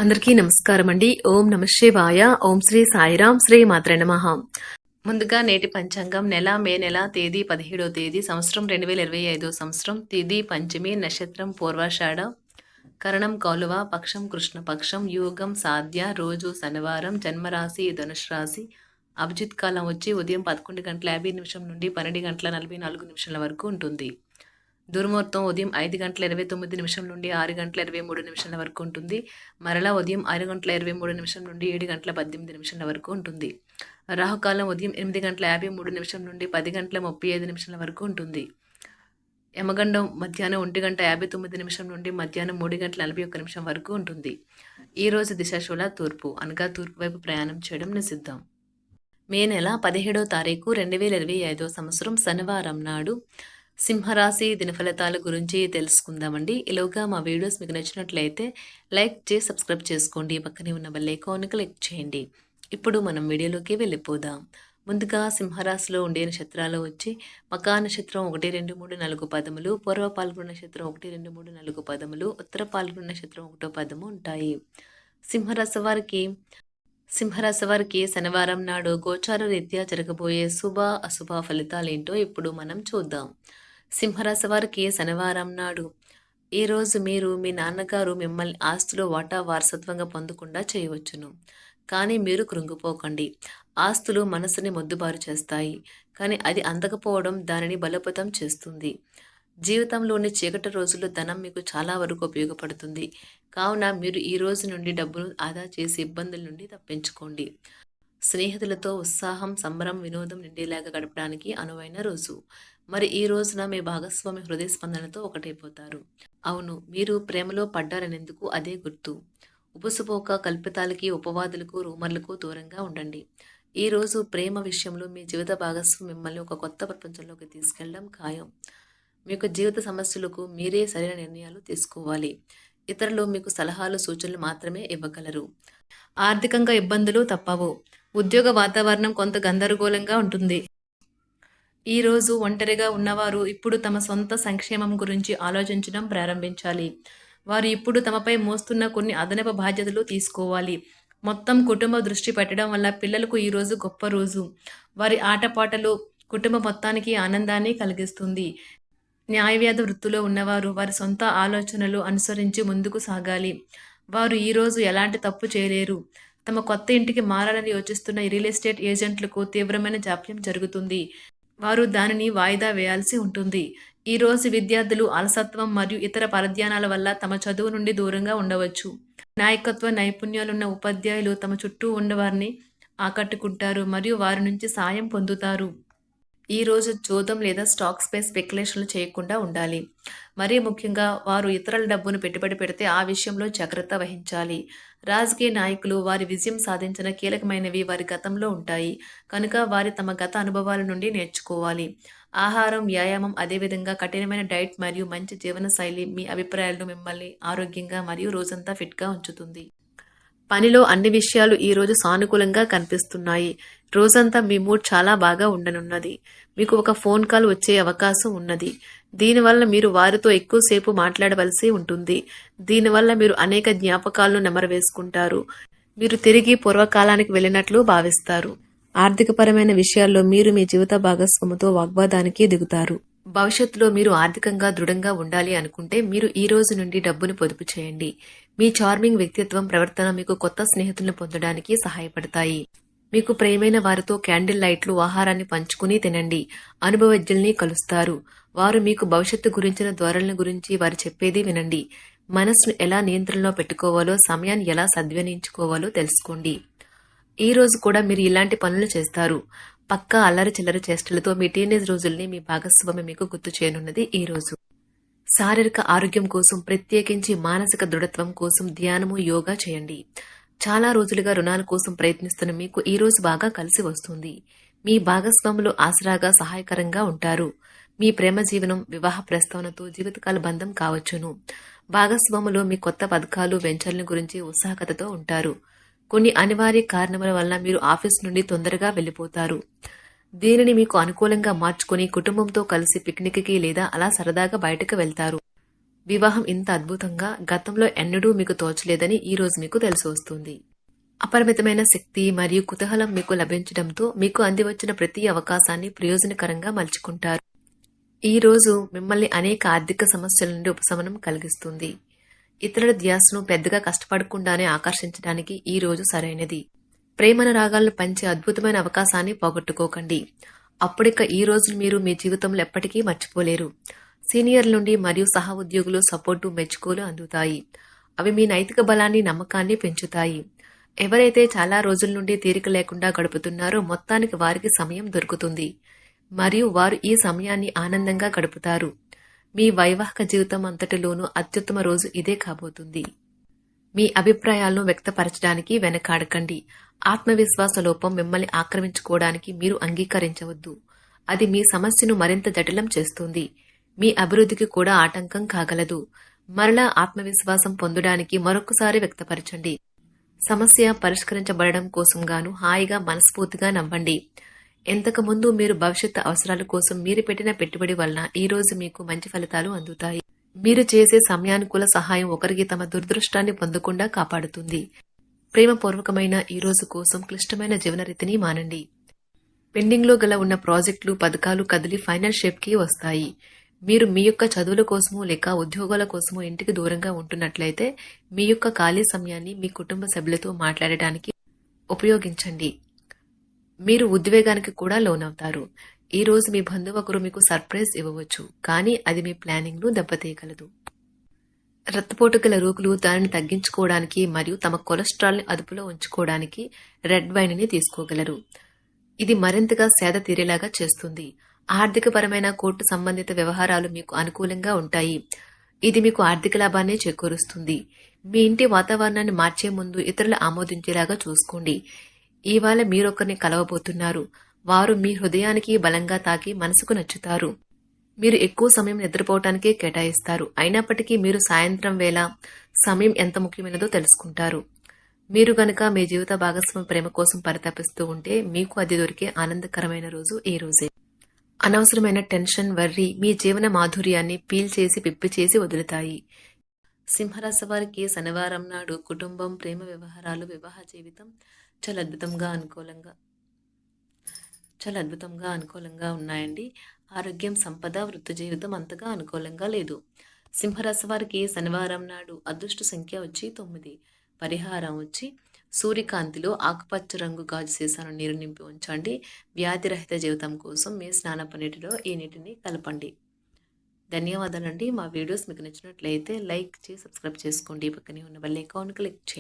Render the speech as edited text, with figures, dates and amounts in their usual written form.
అందరికీ నమస్కారం అండి. ఓం నమ శివాయ. ఓం శ్రీ సాయిరాం. శ్రీ మాత్రే నమః. ముందుగా నేటి పంచాంగం మే నెల తేదీ 17వ తేదీ సంవత్సరం 2025 సంవత్సరం తిథి పంచమి నక్షత్రం పూర్వాషాఢ కరణం కౌలవ పక్షం కృష్ణపక్షం యోగం సాధ్య రోజు శనివారం జన్మరాశి ధనుష్ రాశి అభిజిత్ కాలం వచ్చి ఉదయం 11:50 నుండి 12:44 వరకు ఉంటుంది. దుర్ముహూర్తం ఉదయం 5:29 నుండి 6:23 వరకు ఉంటుంది. మరలా ఉదయం 6:23 నుండి 7:18 వరకు ఉంటుంది. రాహుకాలం ఉదయం 8:53 నుండి 10:35 వరకు ఉంటుంది. యమగండం మధ్యాహ్నం 1:59 నుండి మధ్యాహ్నం 3:41 వరకు ఉంటుంది. ఈ రోజు దిశాశూల తూర్పు అనగా తూర్పు వైపు ప్రయాణం చేయడం నిషిద్ధం. మే నెల 17వ తారీఖు 2025 సంవత్సరం శనివారం నాడు సింహరాశి దినఫలితాల గురించి తెలుసుకుందామండి. ఈలోగా మా వీడియోస్ మీకు నచ్చినట్లయితే లైక్ చేసి సబ్స్క్రైబ్ చేసుకోండి. పక్కనే ఉన్న బెల్ ఐకాన్ క్లిక్ చేయండి. ఇప్పుడు మనం వీడియోలోకి వెళ్ళిపోదాం. ముందుగా సింహరాశిలో ఉండే నక్షత్రాలు వచ్చి మకా నక్షత్రం 1, 2, 3, 4 పదములు, పూర్వ పాల్గొన నక్షత్రం 1, 2, 3, 4 పదములు, ఉత్తర పాల్గొన నక్షత్రం 1వ పదము ఉంటాయి. సింహరాశి వారికి శనివారం నాడు గోచార రీత్యా జరగబోయే శుభ అశుభ ఫలితాలేంటో ఇప్పుడు మనం చూద్దాం. సింహరాశి వారికి శనివారం నాడు ఈరోజు మీరు మీ నాన్నగారు మిమ్మల్ని ఆస్తులు వాటా వారసత్వంగా పొందకుండా చేయవచ్చును. కానీ మీరు కృంగిపోకండి. ఆస్తులు మనసుని మొద్దుబారు చేస్తాయి, కానీ అది అందకపోవడం దానిని బలోపేతం చేస్తుంది. జీవితంలోని చీకటి రోజుల్లో ధనం మీకు చాలా వరకు ఉపయోగపడుతుంది. కావున మీరు ఈ రోజు నుండి డబ్బును ఆదా చేసి ఇబ్బందుల నుండి తప్పించుకోండి. స్నేహితులతో ఉత్సాహం, సంబరం, వినోదం నిండేలాగా గడపడానికి అనువైన రోజు. మరి ఈ రోజున మీ భాగస్వామి హృదయ స్పందనతో ఒకటైపోతారు. అవును, మీరు ప్రేమలో పడ్డారనేందుకు అదే గుర్తు. ఉబుసుపోక కల్పితాలకి, ఉపవాదులకు, రూమర్లకు దూరంగా ఉండండి. ఈ రోజు ప్రేమ విషయంలో మీ జీవిత భాగస్వామి మిమ్మల్ని ఒక కొత్త ప్రపంచంలోకి తీసుకెళ్లడం ఖాయం. మీకు జీవిత సమస్యలకు మీరే సరైన నిర్ణయాలు తీసుకోవాలి. ఇతరులు మీకు సలహాలు, సూచనలు మాత్రమే ఇవ్వగలరు. ఆర్థికంగా ఇబ్బందులు తప్పవు. ఉద్యోగ వాతావరణం కొంత గందరగోళంగా ఉంటుంది. ఈ రోజు ఒంటరిగా ఉన్నవారు ఇప్పుడు తమ సొంత సంక్షేమం గురించి ఆలోచించడం ప్రారంభించాలి. వారు ఇప్పుడు తమపై మోస్తున్న కొన్ని అదనపు బాధ్యతలు తీసుకోవాలి. మొత్తం కుటుంబ దృష్టి పెట్టడం వల్ల పిల్లలకు ఈ రోజు గొప్ప రోజు. వారి ఆటపాటలు కుటుంబ మొత్తానికి ఆనందాన్ని కలిగిస్తుంది. న్యాయవాద వృత్తిలో ఉన్నవారు వారి సొంత ఆలోచనలు అనుసరించి ముందుకు సాగాలి. వారు ఈరోజు ఎలాంటి తప్పు చేయలేరు. తమ కొత్త ఇంటికి మారాలని యోచిస్తున్న రియల్ ఎస్టేట్ ఏజెంట్లకు తీవ్రమైన జాప్యం జరుగుతుంది. వారు దానిని వాయిదా వేయాల్సి ఉంటుంది. ఈ రోజు విద్యార్థులు అలసత్వం మరియు ఇతర పరధ్యానాల వల్ల తమ చదువు నుండి దూరంగా ఉండవచ్చు. నాయకత్వ నైపుణ్యాలున్న ఉపాధ్యాయులు తమ చుట్టూ ఉన్నవారిని ఆకట్టుకుంటారు మరియు వారి నుంచి సాయం పొందుతారు. ఈ రోజు జోదం లేదా స్టాక్స్ పై స్పెక్యులేషన్లు చేయకుండా ఉండాలి. మరీ ముఖ్యంగా వారు ఇతరుల డబ్బును పెట్టుబడి పెడితే ఆ విషయంలో జాగ్రత్త వహించాలి. రాజకీయ నాయకులు వారి విజయం సాధించిన కీలకమైనవి వారి గతంలో ఉంటాయి కనుక వారి తమ గత అనుభవాల నుండి నేర్చుకోవాలి. ఆహారం, వ్యాయామం, అదేవిధంగా కఠినమైన డైట్ మరియు మంచి జీవన శైలి మీ అభిప్రాయాలను మిమ్మల్ని ఆరోగ్యంగా మరియు రోజంతా ఫిట్గా ఉంచుతుంది. పనిలో అన్ని విషయాలు ఈ రోజు సానుకూలంగా కనిపిస్తున్నాయి. రోజంతా మీ మూడ్ చాలా బాగా ఉండనున్నది. మీకు ఒక ఫోన్ కాల్ వచ్చే అవకాశం ఉన్నది. దీనివల్ల మీరు వారితో ఎక్కువసేపు మాట్లాడవలసి ఉంటుంది. దీనివల్ల మీరు అనేక జ్ఞాపకాలను నెమరవేసుకుంటారు. మీరు తిరిగి పూర్వకాలానికి వెళ్ళినట్లు భావిస్తారు. ఆర్థికపరమైన విషయాల్లో మీరు మీ జీవిత భాగస్వామితో వాగ్వాదానికి దిగుతారు. భవిష్యత్తులో మీరు ఆర్థికంగా దృఢంగా ఉండాలి అనుకుంటే మీరు ఈ రోజు నుండి డబ్బును పొదుపు చేయండి. మీ చార్మింగ్ వ్యక్తిత్వం, ప్రవర్తన మీకు కొత్త స్నేహితులను పొందడానికి సహాయపడతాయి. మీకు ప్రియమైన వారితో క్యాండిల్ లైట్లు, ఆహారాన్ని పంచుకుని తినండి. అనుభవజ్ఞుల్ని కలుస్తారు. వారు మీకు భవిష్యత్తు గురించిన ధోరణుల గురించి వారు చెప్పేది వినండి. మనసును ఎలా నియంత్రణలో పెట్టుకోవాలో, సమయాన్ని ఎలా సద్వినియోగించుకోవాలో తెలుసుకోండి. ఈ రోజు కూడా మీరు ఇలాంటి పనులు చేస్తారు. పక్కా అల్లరి చిల్లరి చేష్టలతో మీ టీనేజ్ రోజుల్ని మీ భాగస్వామి మీకు గుర్తు చేయనున్నది ఈ రోజు. శారీరక ఆరోగ్యం కోసం, ప్రత్యేకించి మానసిక దృఢత్వం కోసం ధ్యానము, యోగా చేయండి. చాలా రోజులుగా రుణాల కోసం ప్రయత్నిస్తున్న మీకు ఈ రోజు బాగా కలిసి వస్తుంది. మీ భాగస్వాములు ఆసరాగా, సహాయకరంగా ఉంటారు. మీ ప్రేమ జీవనం, వివాహ ప్రస్తావనతో జీవితకాల బంధం కావచ్చును. భాగస్వాములు మీ కొత్త పథకాలు, వెంచర్ల గురించి ఉత్సాహకతతో ఉంటారు. కొన్ని అనివార్య కారణముల వల్ల మీరు ఆఫీస్ నుండి తొందరగా వెళ్లిపోతారు. దీనిని మీకు అనుకూలంగా మార్చుకుని కుటుంబంతో కలిసి పిక్నిక్కి లేదా అలా సరదాగా బయటకు వెళ్తారు. వివాహం ఇంత అద్భుతంగా గతంలో ఎన్నడూ మీకు తోచలేదని ఈ రోజు మీకు తెలిసి వస్తుంది. అపరిమితమైన శక్తి మరియు కుతూహలం మీకు లభించడంతో మీకు అందివచ్చిన ప్రతి అవకాశాన్ని ప్రయోజనకరంగా మలుచుకుంటారు. ఈ రోజు మిమ్మల్ని అనేక ఆర్థిక సమస్యల నుండి ఉపశమనం కలిగిస్తుంది. ఇతరుల ధ్యాసను పెద్దగా కష్టపడకుండానే ఆకర్షించడానికి ఈ రోజు సరైనది. ప్రేమానురాగాలను పంచే అద్భుతమైన అవకాశాన్ని పోగొట్టుకోకండి. అప్పుడిక ఈ రోజును మీరు మీ జీవితంలో ఎప్పటికీ మర్చిపోలేరు. సీనియర్ల నుండి మరియు సహ ఉద్యోగులు సపోర్టు మెచ్చుకోలు అందుతాయి. అవి మీ నైతిక బలాన్ని నమ్మకాన్ని పెంచుతాయి. ఎవరైతే చాలా రోజుల నుండి తీరిక లేకుండా గడుపుతున్నారో మొత్తానికి వారికి సమయం దొరుకుతుంది మరియు వారు ఈ సమయాన్ని ఆనందంగా గడుపుతారు. మీ వైవాహిక జీవితం అంతటిలోనూ అత్యుత్తమ రోజు ఇదే కాబోతుంది. మీ అభిప్రాయాలను వ్యక్తపరచడానికి వెనకాడకండి. ఆత్మవిశ్వాస లోపం మిమ్మల్ని ఆక్రమించుకోవడానికి మీరు అంగీకరించవద్దు. అది మీ సమస్యను మరింత జటిలం చేస్తుంది. మీ అభివృద్ధికి కూడా ఆటంకం కాగలదు. మరలా ఆత్మవిశ్వాసం పొందడానికి మరొకసారి వ్యక్తపరచండి. సమస్య పరిష్కరించబడడం కోసం గాను హాయిగా మనస్ఫూర్తిగా నవ్వండి. ఇంతకుముందు మీరు భవిష్యత్తు అవసరాల కోసం మీరు పెట్టిన పెట్టుబడి వలన ఈ రోజు మీకు మంచి ఫలితాలు అందుతాయి. మీరు చేసే సమయానుకూల సహాయం ఒకరికి తమ దురదృష్టాన్ని పొందకుండా కాపాడుతుంది. ప్రేమపూర్వకమైన ఈ రోజు కోసం క్లిష్టమైన జీవన రీతిని మానండి. పెండింగ్లో గల ఉన్న ప్రాజెక్టులు పథకాలు కదిలి ఫైనల్ షేప్కి వస్తాయి. మీరు మీ యొక్క చదువుల కోసమో లేక ఉద్యోగాల కోసమో ఇంటికి దూరంగా ఉంటున్నట్లయితే మీ యొక్క ఖాళీ సమయాన్ని మీ కుటుంబ సభ్యులతో మాట్లాడడానికి ఉపయోగించండి. మీరు ఉద్వేగానికి కూడా లోనవుతారు. ఈ రోజు మీ బంధువు ఒకరు మీకు సర్ప్రైజ్ ఇవ్వవచ్చు, కానీ అది మీ ప్లానింగ్ ను దెబ్బతీయగలదు. రక్తపోటు గల రోగులు దానిని తగ్గించుకోవడానికి మరియు తమ కొలెస్ట్రాల్ ని అదుపులో ఉంచుకోవడానికి రెడ్ వైన్ ని తీసుకోగలరు. ఇది మరింతగా సేద తీరేలాగా చేస్తుంది. ఆర్థికపరమైన కోర్టు సంబంధిత వ్యవహారాలు మీకు అనుకూలంగా ఉంటాయి. ఇది మీకు ఆర్థిక లాభాన్ని చేకూరుస్తుంది. మీ ఇంటి వాతావరణాన్ని మార్చే ముందు ఇతరులు ఆమోదించేలాగా చూసుకోండి. ఇవాళ మీరొకరిని కలవబోతున్నారు. వారు మీ హృదయానికి బలంగా తాకి మనసుకు నచ్చుతారు. మీరు ఎక్కువ సమయం నిద్రపోవటానికే కేటాయిస్తారు. అయినప్పటికీ మీరు సాయంత్రం వేళ సమయం ఎంత ముఖ్యమైనదో తెలుసుకుంటారు. మీరు గనుక మీ జీవిత భాగస్వామి ప్రేమ కోసం పరితపిస్తూ ఉంటే మీకు అది దొరికే ఆనందకరమైన రోజు ఈ రోజే. అనవసరమైన టెన్షన్, వర్రీ మీ జీవన మాధుర్యాన్ని పీల్చేసి పిప్పి చేసి వదులుతాయి. సింహరాశి వారికి శనివారం నాడు కుటుంబం, ప్రేమ వ్యవహారాలు, వివాహ జీవితం చాలా అద్భుతంగా అనుకూలంగా ఉన్నాయండి. ఆరోగ్యం, సంపద, వృత్తి జీవితం అంతగా అనుకూలంగా లేదు. సింహరాశి వారికి శనివారం నాడు అదృష్ట సంఖ్య వచ్చి 9. పరిహారం వచ్చి సూర్యకాంతిలో ఆకుపచ్చ రంగు గాజు సీసాను నీరు నింపి ఉంచండి. వ్యాధిరహిత జీవితం కోసం మీ స్నానపు నీటిలో ఈ నీటిని కలపండి. ధన్యవాదాలండి. మా వీడియోస్ మీకు నచ్చినట్లయితే లైక్ చేసి సబ్స్క్రైబ్ చేసుకోండి. పక్కనే ఉన్న బెల్ ఐకాన్ క్లిక్ చేయండి.